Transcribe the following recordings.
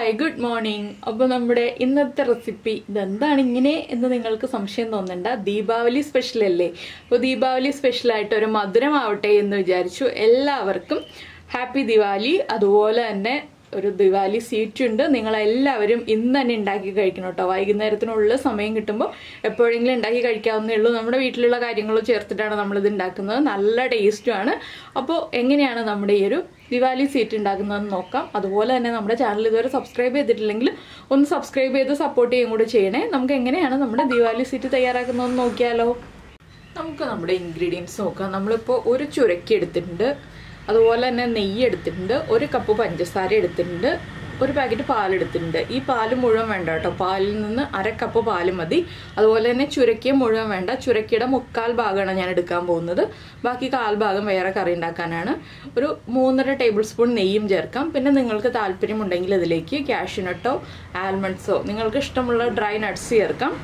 Hi, good morning. അപ്പോൾ നമ്മുടെ ഇന്നത്തെ റെസിപ്പി ഇതെന്താണ് ഇങ്ങനെ എന്ന് നിങ്ങൾക്ക് സംശയം തോന്നണ്ട. ദീപാവലി സ്പെഷ്യൽ അല്ലേ? അപ്പോൾ ദീപാവലി സ്പെഷ്യൽ ആയിട്ട് ഒരു മധുരം ആവട്ടെ എന്ന് വിചാരിച്ചു. എല്ലാവർക്കും ഹാപ്പി ദിവാലി. അതുപോലെ തന്നെ ഒരു ദിവാലി സ്വീറ്റ് ഉണ്ട്. നിങ്ങളെല്ലാവരും ഇന്ന് തന്നെ ഉണ്ടാക്കി കഴിക്കണം കേട്ടോ. വൈകുന്നേരത്തിനുള്ള സമയം കിട്ടുമ്പോൾ എപ്പോഴെങ്കിലും ഉണ്ടാക്കി കഴിക്കാവുന്നേ ഉള്ളൂ. നമ്മുടെ വീട്ടിലുള്ള കാര്യങ്ങൾ ചേർത്തിട്ടാണ് നമ്മളിത് ഉണ്ടാക്കുന്നത്. നല്ല ടേസ്റ്റുമാണ്. അപ്പോൾ എങ്ങനെയാണ് നമ്മുടെ ഈ ഒരു ദിവാലി സ്വീറ്റ് ഉണ്ടാക്കുന്നതെന്ന് നോക്കാം. അതുപോലെ തന്നെ നമ്മുടെ ചാനൽ ഇതുവരെ സബ്സ്ക്രൈബ് ചെയ്തിട്ടില്ലെങ്കിൽ ഒന്ന് സബ്സ്ക്രൈബ് ചെയ്ത് സപ്പോർട്ട് ചെയ്യുകയും കൂടി ചെയ്യണേ. നമുക്ക് എങ്ങനെയാണ് നമ്മുടെ ദിവാലി സ്വീറ്റ് തയ്യാറാക്കുന്നതെന്ന് നോക്കിയാലോ. നമുക്ക് നമ്മുടെ ഇൻഗ്രീഡിയൻസ് നോക്കാം. നമ്മളിപ്പോൾ ഒരു ചുരക്കി എടുത്തിട്ടുണ്ട്, അതുപോലെ തന്നെ നെയ്യ് എടുത്തിട്ടുണ്ട്, ഒരു കപ്പ് പഞ്ചസാര എടുത്തിട്ടുണ്ട്, ഒരു പാക്കറ്റ് പാലെടുത്തിട്ടുണ്ട്. ഈ പാല് മുഴുവൻ വേണ്ട കേട്ടോ. പാലിൽ നിന്ന് അര കപ്പ് പാല് മതി. അതുപോലെ തന്നെ ചുരക്കിയ മുഴുവൻ വേണ്ട. ചുരക്കിയുടെ മുക്കാൽ ഭാഗമാണ് ഞാൻ എടുക്കാൻ പോകുന്നത്. ബാക്കി കാൽ ഭാഗം വേറെ കറി ഉണ്ടാക്കാനാണ്. ഒരു 3.5 ടേബിൾ സ്പൂൺ നെയ്യും ചേർക്കാം. പിന്നെ നിങ്ങൾക്ക് താല്പര്യമുണ്ടെങ്കിൽ ഇതിലേക്ക് കാഷ്യൂനട്ടോ ആൽമണ്ട്സോ നിങ്ങൾക്ക് ഇഷ്ടമുള്ള ഡ്രൈ നട്ട്സ് ചേർക്കാം.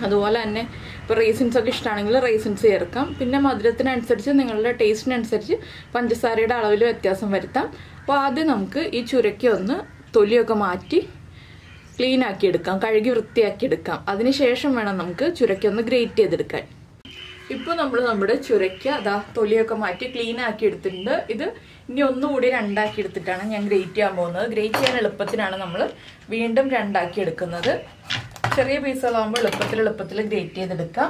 അതുപോലെ തന്നെ ഇപ്പോൾ റേസിൻസ് ഒക്കെ ഇഷ്ടമാണെങ്കിൽ റേസിൻസ് ചേർക്കാം. പിന്നെ മധുരത്തിനനുസരിച്ച് നിങ്ങളുടെ ടേസ്റ്റിനനുസരിച്ച് പഞ്ചസാരയുടെ അളവിൽ വ്യത്യാസം വരുത്താം. അപ്പോൾ ആദ്യം നമുക്ക് ഈ ചുരക്കി ഒന്ന് തൊലിയൊക്കെ മാറ്റി ക്ലീൻ ആക്കി എടുക്കാം, കഴുകി വൃത്തിയാക്കി എടുക്കാം. അതിനുശേഷം വേണം നമുക്ക് ചുരക്കി ഒന്ന് ഗ്രേറ്റ് ചെയ്തെടുക്കാൻ. ഇപ്പോൾ നമ്മൾ നമ്മുടെ ചുരക്ക അതാ തൊലിയൊക്കെ മാറ്റി ക്ലീൻ ആക്കി എടുത്തിട്ടുണ്ട്. ഇത് ഇനി ഒന്നുകൂടി രണ്ടാക്കി എടുത്തിട്ടാണ് ഞാൻ ഗ്രേറ്റ് ചെയ്യാൻ പോകുന്നത്. ഗ്രേറ്റ് ചെയ്യാൻ എളുപ്പത്തിനാണ് നമ്മൾ വീണ്ടും രണ്ടാക്കി എടുക്കുന്നത്. ചെറിയ പീസുകളാകുമ്പോൾ എളുപ്പത്തിൽ ഗ്രേറ്റ് ചെയ്തെടുക്കാം.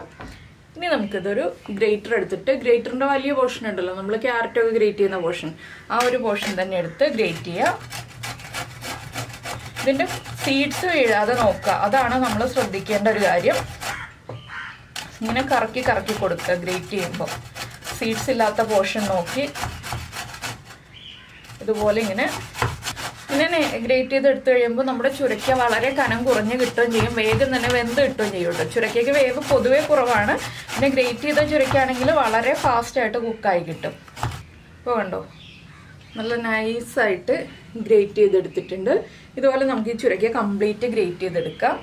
ഇനി നമുക്കിതൊരു ഗ്രേറ്റർ എടുത്തിട്ട്, ഗ്രേറ്ററിൻ്റെ വലിയ പോർഷൻ ഉണ്ടല്ലോ, നമ്മൾ ക്യാരറ്റൊക്കെ ഗ്രേറ്റ് ചെയ്യുന്ന പോർഷൻ, ആ ഒരു പോർഷൻ തന്നെ എടുത്ത് ഗ്രേറ്റ് ചെയ്യുക. ഇതിൻ്റെ സീഡ്സ് വീഴാതെ നോക്കുക, അതാണ് നമ്മൾ ശ്രദ്ധിക്കേണ്ട ഒരു കാര്യം. ഇങ്ങനെ കറക്കി കൊടുക്കുക ഗ്രേറ്റ് ചെയ്യുമ്പോൾ. സീഡ്സ് ഇല്ലാത്ത പോർഷൻ നോക്കി ഇതുപോലെ ഇങ്ങനെ ഗ്രേറ്റ് ചെയ്ത് എടുത്തു കഴിയുമ്പോൾ നമ്മുടെ ചുരക്ക വളരെ കനം കുറഞ്ഞ് കിട്ടുകയും ചെയ്യും. വേഗം തന്നെ വെന്ത് കിട്ടുകയും ചെയ്യും കേട്ടോ. ചുരക്കയ്ക്ക് വേവ് പൊതുവേ കുറവാണ്. പിന്നെ ഗ്രേറ്റ് ചെയ്ത ചുരക്കാണെങ്കിൽ വളരെ ഫാസ്റ്റായിട്ട് കുക്കായി കിട്ടും. ഇപ്പോൾ കണ്ടോ, നല്ല നൈസായിട്ട് ഗ്രേറ്റ് ചെയ്തെടുത്തിട്ടുണ്ട്. ഇതുപോലെ നമുക്ക് ഈ ചുരക്ക കംപ്ലീറ്റ് ഗ്രേറ്റ് ചെയ്തെടുക്കാം.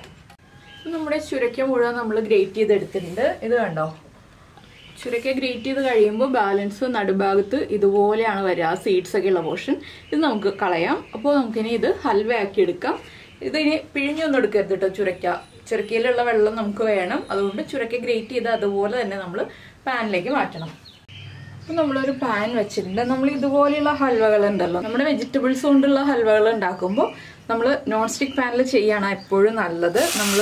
നമ്മുടെ ചുരക്ക മുഴുവൻ നമ്മൾ ഗ്രേറ്റ് ചെയ്തെടുത്തിട്ടുണ്ട്. ഇത് കണ്ടോ, ചുരക്ക ഗ്രേറ്റ് ചെയ്ത് കഴിയുമ്പോൾ ബാലൻസ് നടുഭാഗത്ത് ഇതുപോലെയാണ് വരിക, ആ സീഡ്സ് ഒക്കെ ഉള്ള പോർഷൻ. ഇത് നമുക്ക് കളയാം. അപ്പോൾ നമുക്കിനി ഇത് ഹൽവ ആക്കി എടുക്കാം. ഇതിനി പിഴിഞ്ഞൊന്നും എടുക്കരുത് കേട്ടോ. ചുരക്കയിലുള്ള വെള്ളം നമുക്ക് വേണം. അതുകൊണ്ട് ചുരക്ക ഗ്രേറ്റ് ചെയ്ത് അതുപോലെ തന്നെ നമ്മൾ പാനിലേക്ക് മാറ്റണം. അപ്പോൾ നമ്മളൊരു പാൻ വെച്ചിട്ടുണ്ട്. നമ്മൾ ഇതുപോലെയുള്ള ഹൽവകൾ ഉണ്ടല്ലോ, നമ്മുടെ വെജിറ്റബിൾസ് കൊണ്ടുള്ള ഹൽവകൾ ഉണ്ടാക്കുമ്പോൾ നമ്മൾ നോൺ സ്റ്റിക്ക് പാനിൽ ചെയ്യാണ് എപ്പോഴും നല്ലത്. നമ്മൾ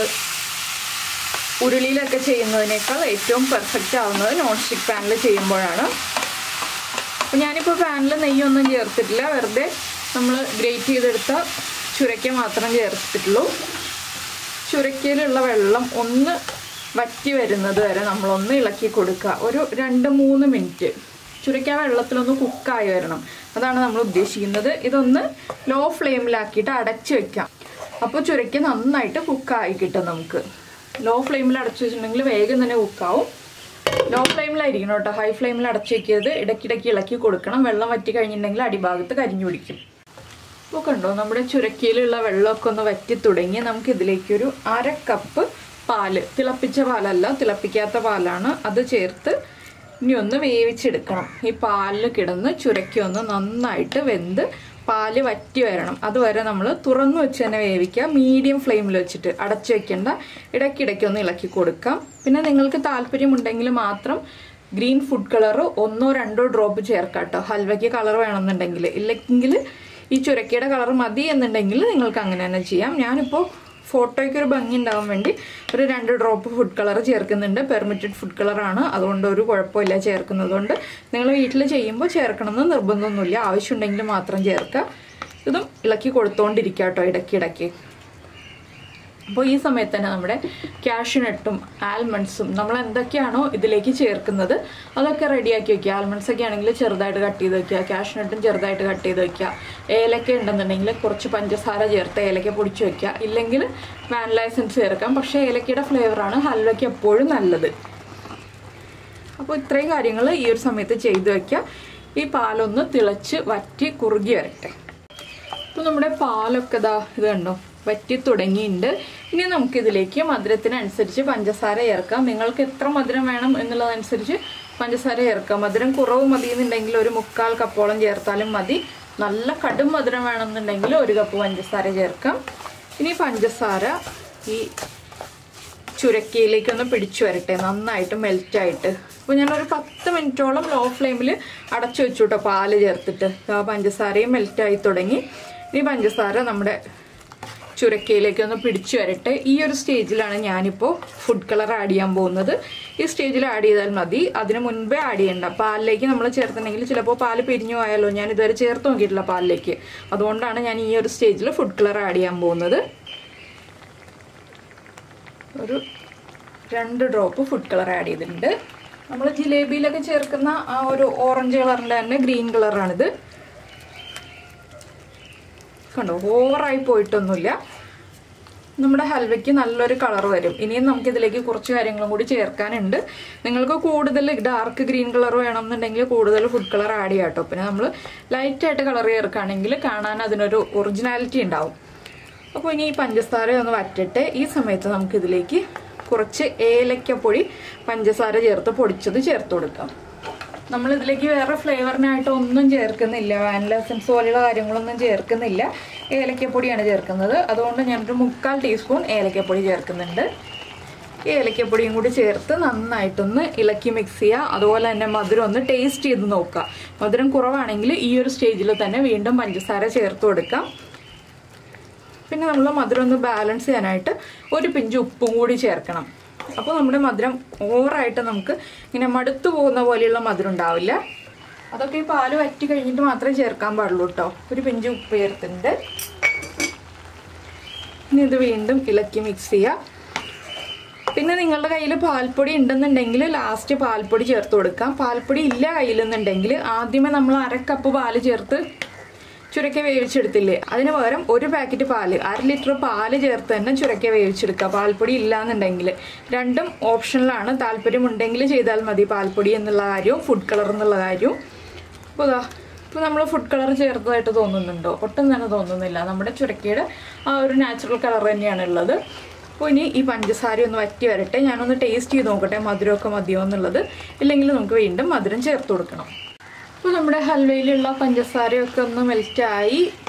ഉരുളിയിലൊക്കെ ചെയ്യുന്നതിനേക്കാൾ ഏറ്റവും പെർഫെക്റ്റ് ആവുന്നത് നോൺ സ്റ്റിക്ക് പാനിൽ ചെയ്യുമ്പോഴാണ്. അപ്പോൾ ഞാനിപ്പോൾ പാനിൽ നെയ്യൊന്നും ചേർത്തിട്ടില്ല. വെറുതെ നമ്മൾ ഗ്രേറ്റ് ചെയ്തെടുത്ത ചുരക്ക മാത്രം ചേർത്തിട്ടുള്ളൂ. ചുരക്കയിലുള്ള വെള്ളം ഒന്ന് വറ്റി വരുന്നത് വരെ നമ്മളൊന്ന് ഇളക്കി കൊടുക്കുക. ഒരു 2-3 മിനിറ്റ് ചുരക്ക വെള്ളത്തിലൊന്ന് കുക്കായി വരണം. അതാണ് നമ്മൾ ഉദ്ദേശിക്കുന്നത്. ഇതൊന്ന് ലോ ഫ്ലെയിമിലാക്കിയിട്ട് അടച്ചു വെക്കാം. അപ്പോൾ ചുരക്ക നന്നായിട്ട് കുക്കായി കിട്ടും. നമുക്ക് ലോ ഫ്ലെയിമിൽ അടച്ചു വെച്ചിട്ടുണ്ടെങ്കിൽ വേഗം തന്നെ കുക്കാവും. ലോ ഫ്ലെയിമിലായിരിക്കണം കേട്ടോ. ഹൈ ഫ്ലെയിമിൽ അടച്ചു വെക്കരുത്. ഇടയ്ക്കിടയ്ക്ക് ഇളക്കി കൊടുക്കണം. വെള്ളം വറ്റി കഴിഞ്ഞിട്ടുണ്ടെങ്കിൽ അടിഭാഗത്ത് കരിഞ്ഞു പിടിക്കും. അപ്പോൾ കണ്ടോ, നമ്മുടെ ചുരക്കയിലുള്ള വെള്ളമൊക്കെ ഒന്ന് വറ്റി തുടങ്ങി. നമുക്ക് ഇതിലേക്കൊരു 1/2 കപ്പ് പാല്, തിളപ്പിച്ച പാലല്ല, തിളപ്പിക്കാത്ത പാലാണ്, അത് ചേർത്ത് ഇനി ഒന്ന് വേവിച്ചെടുക്കണം. ഈ പാലിൽ കിടന്ന് ചുരക്ക ഒന്ന് നന്നായിട്ട് വെന്ത് പാല് വറ്റി വരണം. അതുവരെ നമ്മൾ തുറന്നു വെച്ച് തന്നെ വേവിക്കുക. മീഡിയം ഫ്ലെയിമിൽ വെച്ചിട്ട് അടച്ചു വെക്കേണ്ട. ഇടയ്ക്കിടയ്ക്ക് ഒന്ന് ഇളക്കി കൊടുക്കാം. പിന്നെ നിങ്ങൾക്ക് താല്പര്യമുണ്ടെങ്കിൽ മാത്രം ഗ്രീൻ ഫുഡ് കളർ 1-2 ഡ്രോപ്പ് ചേർക്കാം കേട്ടോ. ഹൽവയ്ക്ക് കളർ വേണമെന്നുണ്ടെങ്കിൽ. ഇല്ലെങ്കിൽ ഈ ചുരക്കയുടെ കളർ മതി എന്നുണ്ടെങ്കിൽ നിങ്ങൾക്ക് അങ്ങനെ തന്നെ ചെയ്യാം. ഞാനിപ്പോൾ ഫോട്ടോയ്ക്ക് ഒരു ഭംഗി ഉണ്ടാവാൻ വേണ്ടി ഒരു 2 ഡ്രോപ്പ് ഫുഡ് കളർ ചേർക്കുന്നുണ്ട്. പെർമിറ്റഡ് ഫുഡ് കളറാണ്, അതുകൊണ്ട് ഒരു കുഴപ്പമില്ല ചേർക്കുന്നത് കൊണ്ട്. നിങ്ങൾ വീട്ടിൽ ചെയ്യുമ്പോൾ ചേർക്കണമെന്ന് നിർബന്ധമൊന്നുമില്ല. ആവശ്യമുണ്ടെങ്കിൽ മാത്രം ചേർക്കുക. ഇതും ഇളക്കി കൊടുത്തോണ്ടിരിക്കുക കേട്ടോ ഇടയ്ക്കിടയ്ക്ക്. അപ്പോൾ ഈ സമയത്ത് തന്നെ നമ്മുടെ കാഷ്യൂനട്ടും ആൽമണ്ട്സും നമ്മൾ എന്തൊക്കെയാണോ ഇതിലേക്ക് ചേർക്കുന്നത് അതൊക്കെ റെഡിയാക്കി വയ്ക്കുക. ആൽമണ്ട്സ് ഒക്കെ ആണെങ്കിൽ ചെറുതായിട്ട് കട്ട് ചെയ്ത് വയ്ക്കുക. കാഷ്യൂനട്ടും ചെറുതായിട്ട് കട്ട് ചെയ്ത് വയ്ക്കുക. ഏലക്ക ഉണ്ടെന്നുണ്ടെങ്കിൽ കുറച്ച് പഞ്ചസാര ചേർത്ത് ഏലക്ക പൊടിച്ച് വയ്ക്കുക. ഇല്ലെങ്കിൽ വാനില എസൻസ് ചേർക്കാം. പക്ഷേ ഏലക്കയുടെ ഫ്ലേവറാണ് ഹൽവയ്ക്ക് എപ്പോഴും നല്ലത്. അപ്പോൾ ഇത്രയും കാര്യങ്ങൾ ഈ ഒരു സമയത്ത് ചെയ്ത് വയ്ക്കുക. ഈ പാലൊന്ന് തിളച്ച് വറ്റി കുറുകി വരട്ടെ. അപ്പോൾ നമ്മുടെ പാലൊക്കെ ഇത് കണ്ടോ വറ്റി തുടങ്ങിയിട്ടുണ്ട്. ഇനി നമുക്കിതിലേക്ക് മധുരത്തിനനുസരിച്ച് പഞ്ചസാര ചേർക്കാം. നിങ്ങൾക്ക് എത്ര മധുരം വേണം എന്നുള്ളതനുസരിച്ച് പഞ്ചസാര ചേർക്കാം. മധുരം കുറവ് മതി എന്നുണ്ടെങ്കിൽ ഒരു 3/4 കപ്പോളം ചേർത്താലും മതി. നല്ല കടും മധുരം വേണമെന്നുണ്ടെങ്കിൽ 1 കപ്പ് പഞ്ചസാര ചേർക്കാം. ഇനി പഞ്ചസാര ഈ ചുരക്കയിലേക്കൊന്ന് പിടിച്ചു വരട്ടെ, നന്നായിട്ട് മെൽറ്റായിട്ട്. അപ്പോൾ ഞാനൊരു 10 മിനിറ്റോളം ലോ ഫ്ലെയിമിൽ അടച്ചു വെച്ചു കേട്ടോ, പാല് ചേർത്തിട്ട്. ആ പഞ്ചസാരയും മെൽറ്റായി തുടങ്ങി. ഈ പഞ്ചസാര നമ്മുടെ ചുരക്കയിലേക്കൊന്ന് പിടിച്ചു വരട്ടെ. ഈ ഒരു സ്റ്റേജിലാണ് ഞാനിപ്പോൾ ഫുഡ് കളർ ആഡ് ചെയ്യാൻ പോകുന്നത്. ഈ സ്റ്റേജിൽ ആഡ് ചെയ്താൽ മതി, അതിന് മുൻപേ ആഡ് ചെയ്യണ്ട. പാലിലേക്ക് നമ്മൾ ചേർത്തിട്ടുണ്ടെങ്കിൽ ചിലപ്പോൾ പാല് പിരിഞ്ഞു പോയാലോ, ഞാൻ ഇതുവരെ ചേർത്ത് നോക്കിയിട്ടില്ല പാലിലേക്ക്. അതുകൊണ്ടാണ് ഞാൻ ഈ ഒരു സ്റ്റേജിൽ ഫുഡ് കളർ ആഡ് ചെയ്യാൻ പോകുന്നത്. ഒരു 2 ഡ്രോപ്പ് ഫുഡ് കളർ ആഡ് ചെയ്തിട്ടുണ്ട്. നമ്മൾ ജിലേബിയിലൊക്കെ ചേർക്കുന്ന ആ ഒരു ഓറഞ്ച് കളറിൻ്റെ തന്നെ ഗ്രീൻ കളറാണിത്. കണ്ടോ, ഓവറായി പോയിട്ടൊന്നുമില്ല. നമ്മുടെ ഹൽവയ്ക്ക് നല്ലൊരു കളർ വരും. ഇനിയും നമുക്കിതിലേക്ക് കുറച്ച് കാര്യങ്ങളും കൂടി ചേർക്കാനുണ്ട്. നിങ്ങൾക്ക് കൂടുതൽ ഡാർക്ക് ഗ്രീൻ കളർ വേണമെന്നുണ്ടെങ്കിൽ കൂടുതൽ ഫുഡ് കളർ ആഡ് ചെയ്യാം കേട്ടോ. പിന്നെ നമ്മൾ ലൈറ്റായിട്ട് കളർ ചേർക്കുകയാണെങ്കിൽ കാണാൻ അതിനൊരു ഒറിജിനാലിറ്റി ഉണ്ടാവും. അപ്പോൾ ഇനി ഈ പഞ്ചസാര ഒന്ന് വറ്റട്ടെ. ഈ സമയത്ത് നമുക്കിതിലേക്ക് കുറച്ച് ഏലക്കപ്പൊടി പഞ്ചസാര ചേർത്ത് പൊടിച്ചത് ചേർത്ത് കൊടുക്കാം. നമ്മളിതിലേക്ക് വേറെ ഫ്ലേവറിനായിട്ട് ഒന്നും ചേർക്കുന്നില്ല, വാനില എസൻസ് പോലെയുള്ള കാര്യങ്ങളൊന്നും ചേർക്കുന്നില്ല. ഏലക്കപ്പൊടിയാണ് ചേർക്കുന്നത്. അതുകൊണ്ട് ഞാനൊരു 3/4 ടീസ്പൂൺ ഏലക്കപ്പൊടി ചേർക്കുന്നുണ്ട്. ഏലക്കപ്പൊടിയും കൂടി ചേർത്ത് നന്നായിട്ടൊന്ന് ഇളക്കി മിക്സ് ചെയ്യുക. അതുപോലെ തന്നെ മധുരം ഒന്ന് ടേസ്റ്റ് ചെയ്ത് നോക്കുക. മധുരം കുറവാണെങ്കിൽ ഈ ഒരു സ്റ്റേജിൽ തന്നെ വീണ്ടും പഞ്ചസാര ചേർത്ത് കൊടുക്കാം. പിന്നെ നമ്മൾ മധുരം ഒന്ന് ബാലൻസ് ചെയ്യാനായിട്ട് 1 പിഞ്ച് ഉപ്പും കൂടി ചേർക്കണം. അപ്പോൾ നമ്മുടെ മധുരം ഓവറായിട്ട് നമുക്ക് ഇങ്ങനെ മടുത്തു പോകുന്ന പോലെയുള്ള മധുരം ഉണ്ടാവില്ല. അതൊക്കെ ഈ പാല് വറ്റി കഴിഞ്ഞിട്ട് മാത്രമേ ചേർക്കാൻ പാടുള്ളൂ കേട്ടോ. 1 പിഞ്ച് ഉപ്പ് ചേർത്തിട്ടുണ്ട്. ഇനി ഇത് വീണ്ടും ഇളക്കി മിക്സ് ചെയ്യുക. പിന്നെ നിങ്ങളുടെ കയ്യിൽ പാൽപ്പൊടി ഉണ്ടെന്നുണ്ടെങ്കിൽ ലാസ്റ്റ് പാൽപ്പൊടി ചേർത്ത് കൊടുക്കാം. പാൽപ്പൊടി ഇല്ല കയ്യിലെന്നുണ്ടെങ്കിൽ ആദ്യമേ നമ്മൾ 1/2 കപ്പ് പാല് ചേർത്ത് ചുരക്ക വേവിച്ചെടുത്തില്ലേ, അതിന് പകരം 1 പാക്കറ്റ് പാല് 1/2 ലിറ്റർ പാല് ചേർത്ത് തന്നെ ചുരക്ക വേവിച്ചെടുക്കുക. പാൽപ്പൊടി ഇല്ലാന്നുണ്ടെങ്കിൽ. രണ്ടും ഓപ്ഷനിലാണ്. താല്പര്യമുണ്ടെങ്കിൽ ചെയ്താൽ മതി, പാൽപ്പൊടി എന്നുള്ള കാര്യവും ഫുഡ് കളർ എന്നുള്ള കാര്യവും. അപ്പോൾ ഇപ്പോൾ നമ്മൾ ഫുഡ് കളർ ചേർത്തതായിട്ട് തോന്നുന്നുണ്ടോ? ഒട്ടും തന്നെ തോന്നുന്നില്ല. നമ്മുടെ ചുരക്കയുടെ ആ ഒരു നാച്ചുറൽ കളർ തന്നെയാണ് ഉള്ളത്. അപ്പോൾ ഇനി ഈ പഞ്ചസാര ഒന്ന് വറ്റി വരട്ടെ. ഞാനൊന്ന് ടേസ്റ്റ് ചെയ്ത് നോക്കട്ടെ മധുരമൊക്കെ മതിയോ എന്നുള്ളത്. ഇല്ലെങ്കിൽ നമുക്ക് വീണ്ടും മധുരം ചേർത്ത് കൊടുക്കണം. അപ്പോൾ നമ്മുടെ ഹൽവയിലുള്ള പഞ്ചസാരയൊക്കെ ഒന്ന് മെൽറ്റായി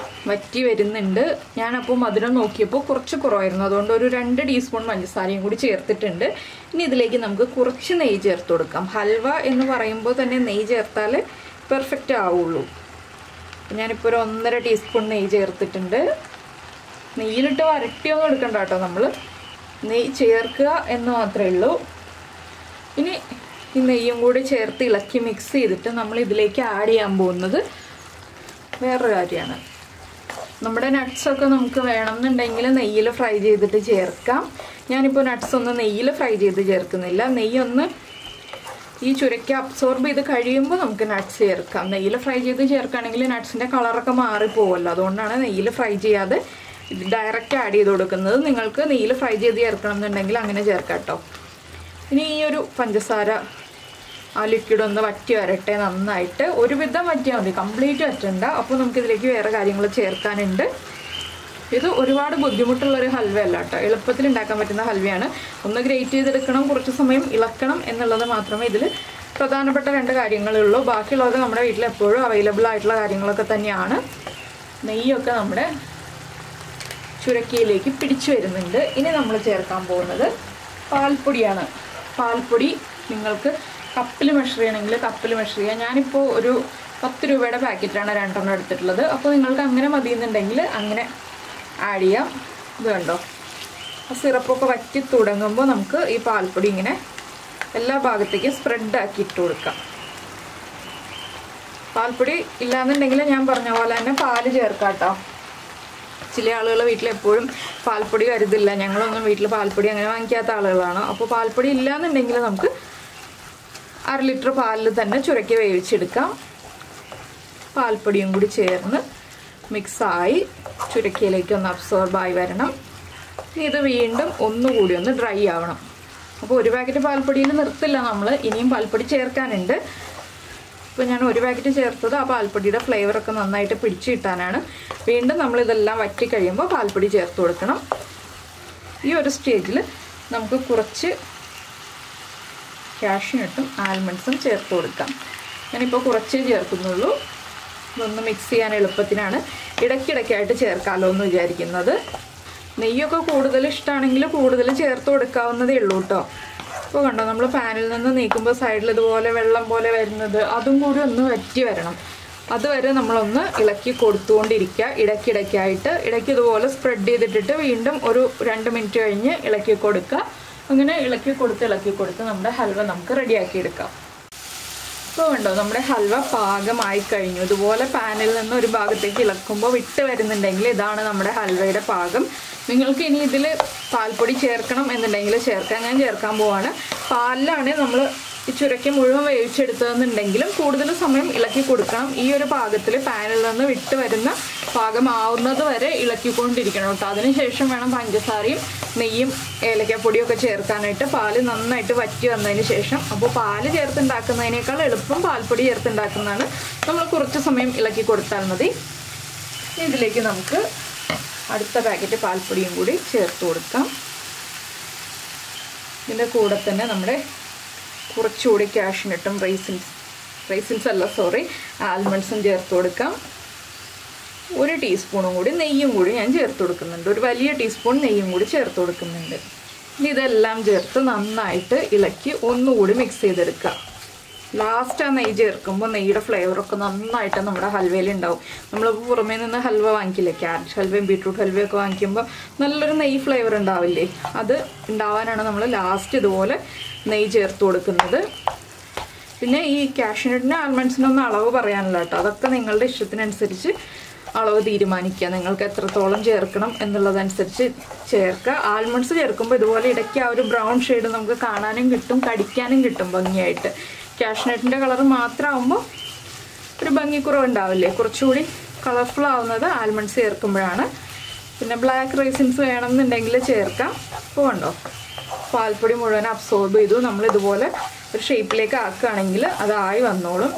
വറ്റി വരുന്നുണ്ട്. ഞാനപ്പോൾ മധുരം നോക്കിയപ്പോൾ കുറച്ച് കുറവായിരുന്നു. അതുകൊണ്ട് ഒരു 2 ടീസ്പൂൺ പഞ്ചസാരയും കൂടി ചേർത്തിട്ടുണ്ട്. ഇനി ഇതിലേക്ക് നമുക്ക് കുറച്ച് നെയ്യ് ചേർത്ത് കൊടുക്കാം. ഹൽവ എന്ന് പറയുമ്പോൾ തന്നെ നെയ്യ് ചേർത്താൽ പെർഫെക്റ്റ് ആവുള്ളൂ. ഞാനിപ്പോൾ ഒരു 1.5 ടീസ്പൂൺ നെയ്യ് ചേർത്തിട്ടുണ്ട്. നെയ്യിലിട്ട് വരട്ടിയൊന്നും എടുക്കണ്ട കേട്ടോ, നമ്മൾ നെയ്യ് ചേർക്കുക എന്ന് മാത്രമേ ഉള്ളൂ. ഇനി ഈ നെയ്യും കൂടി ചേർത്ത് ഇളക്കി മിക്സ് ചെയ്തിട്ട് നമ്മൾ ഇതിലേക്ക് ആഡ് ചെയ്യാൻ പോകുന്നത് വേറൊരു കാര്യമാണ്. നമ്മുടെ നട്ട്സൊക്കെ നമുക്ക് വേണമെന്നുണ്ടെങ്കിൽ നെയ്യിൽ ഫ്രൈ ചെയ്തിട്ട് ചേർക്കാം. ഞാനിപ്പോൾ നട്ട്സ് ഒന്നും നെയ്യിൽ ഫ്രൈ ചെയ്ത് ചേർക്കുന്നില്ല. നെയ്യൊന്ന് ഈ ചുരക്ക അബ്സോർബ് ചെയ്ത് കഴിയുമ്പോൾ നമുക്ക് നട്ട്സ് ചേർക്കാം. നെയ്യിൽ ഫ്രൈ ചെയ്ത് ചേർക്കുകയാണെങ്കിൽ നട്ട്സിൻ്റെ കളറൊക്കെ മാറിപ്പോവല്ലോ. അതുകൊണ്ടാണ് നെയ്യിൽ ഫ്രൈ ചെയ്യാതെ ഡയറക്റ്റ് ആഡ് ചെയ്ത് കൊടുക്കുന്നത്. നിങ്ങൾക്ക് നെയ്യിൽ ഫ്രൈ ചെയ്ത് ചേർക്കണം എന്നുണ്ടെങ്കിൽ അങ്ങനെ ചേർക്കാം കേട്ടോ. ഇനി ഈ ഒരു പഞ്ചസാര ആ ലിക്വിഡ് ഒന്ന് വറ്റി വരട്ടെ നന്നായിട്ട്. ഒരുവിധം വറ്റിയാൽ മതി, കംപ്ലീറ്റ് വറ്റണ്ട. അപ്പോൾ നമുക്കിതിലേക്ക് വേറെ കാര്യങ്ങൾ ചേർക്കാനുണ്ട്. ഇത് ഒരുപാട് ബുദ്ധിമുട്ടുള്ളൊരു ഹൽവ അല്ല കേട്ടോ, എളുപ്പത്തിൽ ഉണ്ടാക്കാൻ പറ്റുന്ന ഹൽവയാണ്. ഒന്ന് ഗ്രേറ്റ് ചെയ്തെടുക്കണം, കുറച്ച് സമയം ഇളക്കണം എന്നുള്ളത് മാത്രമേ ഇതിൽ പ്രധാനപ്പെട്ട 2 കാര്യങ്ങളുള്ളൂ. ബാക്കിയുള്ളതൊക്കെ നമ്മുടെ വീട്ടിൽ എപ്പോഴും അവൈലബിൾ ആയിട്ടുള്ള കാര്യങ്ങളൊക്കെ തന്നെയാണ്. നെയ്യൊക്കെ നമ്മുടെ ചുരക്കയിലേക്ക് പിടിച്ചു വരുന്നുണ്ട്. ഇനി നമ്മൾ ചേർക്കാൻ പോകുന്നത് പാൽപ്പൊടിയാണ്. പാൽപ്പൊടി നിങ്ങൾക്ക് കപ്പിൽ മെഷർ ചെയ്യണമെങ്കിൽ കപ്പിൽ മെഷർ ചെയ്യാം. ഞാനിപ്പോൾ ഒരു 10 രൂപയുടെ പാക്കറ്റാണ് 2 എടുത്തിട്ടുള്ളത്. അപ്പോൾ നിങ്ങൾക്ക് അങ്ങനെ മതിയെന്നുണ്ടെങ്കിൽ അങ്ങനെ ആഡ് ചെയ്യാം. ഇത് കണ്ടോ, ആ സിറപ്പൊക്കെ വറ്റി തുടങ്ങുമ്പോൾ നമുക്ക് ഈ പാൽപ്പൊടി ഇങ്ങനെ എല്ലാ ഭാഗത്തേക്കും സ്പ്രെഡ് ആക്കി ഇട്ട് കൊടുക്കാം. പാൽപ്പൊടി ഇല്ലാന്നുണ്ടെങ്കിൽ ഞാൻ പറഞ്ഞ പോലെ തന്നെ പാല് ചേർക്കാം കേട്ടോ. ചില ആളുകൾ വീട്ടിൽ എപ്പോഴും പാൽപ്പൊടി കരുതില്ല. ഞങ്ങളൊന്നും വീട്ടിൽ പാൽപ്പൊടി അങ്ങനെ വാങ്ങിക്കാത്ത ആളുകളാണ്. അപ്പോൾ പാൽപ്പൊടി ഇല്ലാന്നുണ്ടെങ്കിൽ നമുക്ക് 1/2 ലിറ്റർ പാലിൽ തന്നെ ചുരക്കി വേവിച്ചെടുക്കാം. പാൽപ്പൊടിയും കൂടി ചേർന്ന് മിക്സായി ചുരക്കയിലേക്ക് ഒന്ന് അബ്സോർബായി വരണം. ഇനി ഇത് വീണ്ടും ഒന്നുകൂടി ഒന്ന് ഡ്രൈ ആവണം. അപ്പോൾ 1 പാക്കറ്റ് പാൽപ്പൊടിയിൽ നിർത്തില്ല നമ്മൾ, ഇനിയും പാൽപ്പൊടി ചേർക്കാനുണ്ട്. ഇപ്പോൾ ഞാൻ 1 പാക്കറ്റ് ചേർത്തത് ആ പാൽപ്പൊടിയുടെ ഫ്ലേവറൊക്കെ നന്നായിട്ട് പിടിച്ചു കിട്ടാനാണ്. വീണ്ടും നമ്മളിതെല്ലാം വറ്റി കഴിയുമ്പോൾ പാൽപ്പൊടി ചേർത്ത് കൊടുക്കണം. ഈ ഒരു സ്റ്റേജിൽ നമുക്ക് കുറച്ച് കാഷ്യൂനട്ടും ആൽമണ്ട്സും ചേർത്ത് കൊടുക്കാം. ഞാനിപ്പോൾ കുറച്ചേ ചേർക്കുന്നുള്ളൂ. ഇതൊന്ന് മിക്സ് ചെയ്യാൻ എളുപ്പത്തിനാണ് ഇടയ്ക്കിടയ്ക്കായിട്ട് ചേർക്കാമല്ലോ എന്ന് വിചാരിക്കുന്നത്. നെയ്യൊക്കെ കൂടുതൽ ഇഷ്ടമാണെങ്കിൽ കൂടുതൽ ചേർത്ത് കൊടുക്കാവുന്നതേ ഉള്ളൂ കേട്ടോ. അപ്പോൾ കണ്ടോ, നമ്മൾ പാനിൽ നിന്ന് നീക്കുമ്പോൾ സൈഡിൽ ഇതുപോലെ വെള്ളം പോലെ വരുന്നത് അതും കൂടി ഒന്ന് വറ്റി വരണം. അതുവരെ നമ്മളൊന്ന് ഇളക്കി കൊടുത്തുകൊണ്ടിരിക്കുക. ഇടയ്ക്കിടയ്ക്കായിട്ട് ഇടയ്ക്ക് ഇതുപോലെ സ്പ്രെഡ് ചെയ്തിട്ടിട്ട് വീണ്ടും ഒരു 2 മിനിറ്റ് കഴിഞ്ഞ് ഇളക്കി കൊടുക്കുക. അങ്ങനെ ഇളക്കി കൊടുത്ത് നമ്മുടെ ഹൽവ നമുക്ക് റെഡിയാക്കി എടുക്കാം. ഇപ്പോൾ ഉണ്ടോ, നമ്മുടെ ഹൽവ പാകമായി കഴിഞ്ഞു. ഇതുപോലെ പാനിൽ നിന്ന് ഒരു ഭാഗത്തേക്ക് ഇളക്കുമ്പോൾ വിട്ട് വരുന്നുണ്ടെങ്കിൽ ഇതാണ് നമ്മുടെ ഹൽവയുടെ പാകം. നിങ്ങൾക്ക് ഇനി ഇതിൽ പാൽപ്പൊടി ചേർക്കണം എന്നുണ്ടെങ്കിൽ ചേർക്കാം. ഞാൻ ചേർക്കാൻ പോവാണ്. പാലിലാണ് നമ്മൾ ഈ ചുരക്ക മുഴുവൻ വേവിച്ചെടുത്തതെന്നുണ്ടെങ്കിലും കൂടുതൽ സമയം ഇളക്കി കൊടുക്കണം. ഈ ഒരു പാകത്തിൽ പാനിൽ നിന്ന് വിട്ട് വരുന്ന പാകമാവുന്നത് വരെ ഇളക്കിക്കൊണ്ടിരിക്കണം കേട്ടോ. അതിനുശേഷം വേണം പഞ്ചസാരയും നെയ്യും ഏലക്കപ്പൊടിയൊക്കെ ചേർക്കാനായിട്ട്. പാല് നന്നായിട്ട് വറ്റി വന്നതിന് ശേഷം. അപ്പോൾ പാല് ചേർത്തുണ്ടാക്കുന്നതിനേക്കാൾ എളുപ്പം പാൽപ്പൊടി ചേർത്തുണ്ടാക്കുന്നതാണ്. നമ്മൾ കുറച്ച് സമയം ഇളക്കി കൊടുത്താൽ മതി. ഇതിലേക്ക് നമുക്ക് അടുത്ത പാക്കറ്റ് പാൽപ്പൊടിയും കൂടി ചേർത്ത് കൊടുക്കാം. ഇതിൻ്റെ കൂടെ തന്നെ നമ്മുടെ കുറച്ചുകൂടി കാഷ്നട്ടും ആൽമണ്ട്സും ചേർത്ത് കൊടുക്കാം. 1 ടീസ്പൂണും കൂടി നെയ്യും കൂടി ഞാൻ ചേർത്ത് കൊടുക്കുന്നുണ്ട്. ഒരു വലിയ ടീസ്പൂൺ നെയ്യും കൂടി ചേർത്ത് കൊടുക്കുന്നുണ്ട്. ഇനി ഇതെല്ലാം ചേർത്ത് നന്നായിട്ട് ഇളക്കി ഒന്നുകൂടി മിക്സ് ചെയ്തെടുക്കുക. ലാസ്റ്റ് ആ നെയ്യ് ചേർക്കുമ്പോൾ നെയ്യുടെ ഫ്ലേവറൊക്കെ നന്നായിട്ട് നമ്മുടെ ഹൽവയിൽ ഉണ്ടാവും. നമ്മൾ പുറമേ നിന്ന് ഹൽവ വാങ്ങിക്കില്ലേ, ക്യാരറ്റ് ഹൽവയും ബീട്രൂട്ട് ഹൽവയൊക്കെ വാങ്ങിക്കുമ്പോൾ നല്ലൊരു നെയ്യ് ഫ്ലേവർ ഉണ്ടാവില്ലേ, അത് ഉണ്ടാവാനാണ് നമ്മൾ ലാസ്റ്റ് ഇതുപോലെ നെയ്യ് ചേർത്ത് കൊടുക്കുന്നത്. പിന്നെ ഈ കാഷ്നട്ടിനും ആൽമണ്ട്സിനൊന്നും അളവ് പറയാനില്ല കേട്ടോ. അതൊക്കെ നിങ്ങളുടെ ഇഷ്ടത്തിനനുസരിച്ച് അളവ് തീരുമാനിക്കുക. നിങ്ങൾക്ക് എത്രത്തോളം ചേർക്കണം എന്നുള്ളതനുസരിച്ച് ചേർക്കുക. ആൽമണ്ട്സ് ചേർക്കുമ്പോൾ ഇതുപോലെ ഇടയ്ക്ക് ആ ഒരു ബ്രൗൺ ഷെയ്ഡ് നമുക്ക് കാണാനും കിട്ടും, കടിക്കാനും കിട്ടും ഭംഗിയായിട്ട്. കാഷ്നട്ടിൻ്റെ കളർ മാത്രമാകുമ്പോൾ ഒരു ഭംഗിക്കുറവുണ്ടാവില്ലേ, കുറച്ചുകൂടി കളർഫുൾ ആവുന്നത് ആൽമണ്ട്സ് ചേർക്കുമ്പോഴാണ്. പിന്നെ ബ്ലാക്ക് റൈസിൻസ് വേണമെന്നുണ്ടെങ്കിൽ ചേർക്കാം. ഇപ്പോൾ ഉണ്ടോ, പാൽപ്പൊടി മുഴുവൻ അബ്സോർബ് ചെയ്തു. നമ്മളിതുപോലെ ഒരു ഷേപ്പിലേക്ക് ആക്കുകയാണെങ്കിൽ അതായി വന്നോളും.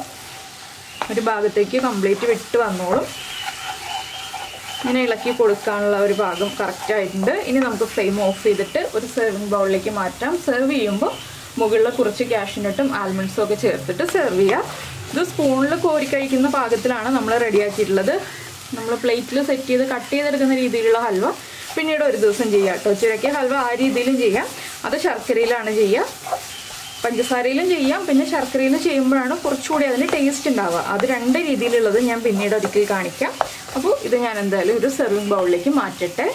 ഒരു ഭാഗത്തേക്ക് കംപ്ലീറ്റ് വിട്ട് വന്നോളും. ഇങ്ങനെ ഇളക്കി കൊടുക്കാനുള്ള ഒരു ഭാഗം കറക്റ്റായിട്ടുണ്ട്. ഇനി നമുക്ക് ഫ്ലെയിം ഓഫ് ചെയ്തിട്ട് ഒരു സെർവിങ് ബൗളിലേക്ക് മാറ്റാം. സെർവ് ചെയ്യുമ്പോൾ മുകളിൽ കുറച്ച് കാഷ്നട്ടും ആൽമണ്ട്സും ഒക്കെ ചേർത്തിട്ട് സെർവ് ചെയ്യുക. ഇത് സ്പൂണിൽ കോരി കഴിക്കുന്ന പാകത്തിലാണ് നമ്മൾ റെഡിയാക്കിയിട്ടുള്ളത്. നമ്മൾ പ്ലേറ്റിൽ സെറ്റ് ചെയ്ത് കട്ട് ചെയ്തെടുക്കുന്ന രീതിയിലുള്ള ഹൽവ പിന്നീട് ഒരു ദിവസം ചെയ്യാം കേട്ടോ. ചുരക്ക ഹൽവ ആ രീതിയിലും ചെയ്യാം. അത് ശർക്കരയിലാണ് ചെയ്യുക. പഞ്ചസാരയിലും ചെയ്യാം. പിന്നെ ശർക്കരയിൽ ചെയ്യുമ്പോഴാണ് കുറച്ചുകൂടി അതിന് ടേസ്റ്റ് ഉണ്ടാവുക. അത് 2 രീതിയിലുള്ളത് ഞാൻ പിന്നീട് ഒരിക്കൽ കാണിക്കാം. അപ്പോൾ ഇത് ഞാൻ എന്തായാലും ഒരു സെർവിങ് ബൗളിലേക്ക് മാറ്റട്ടെ.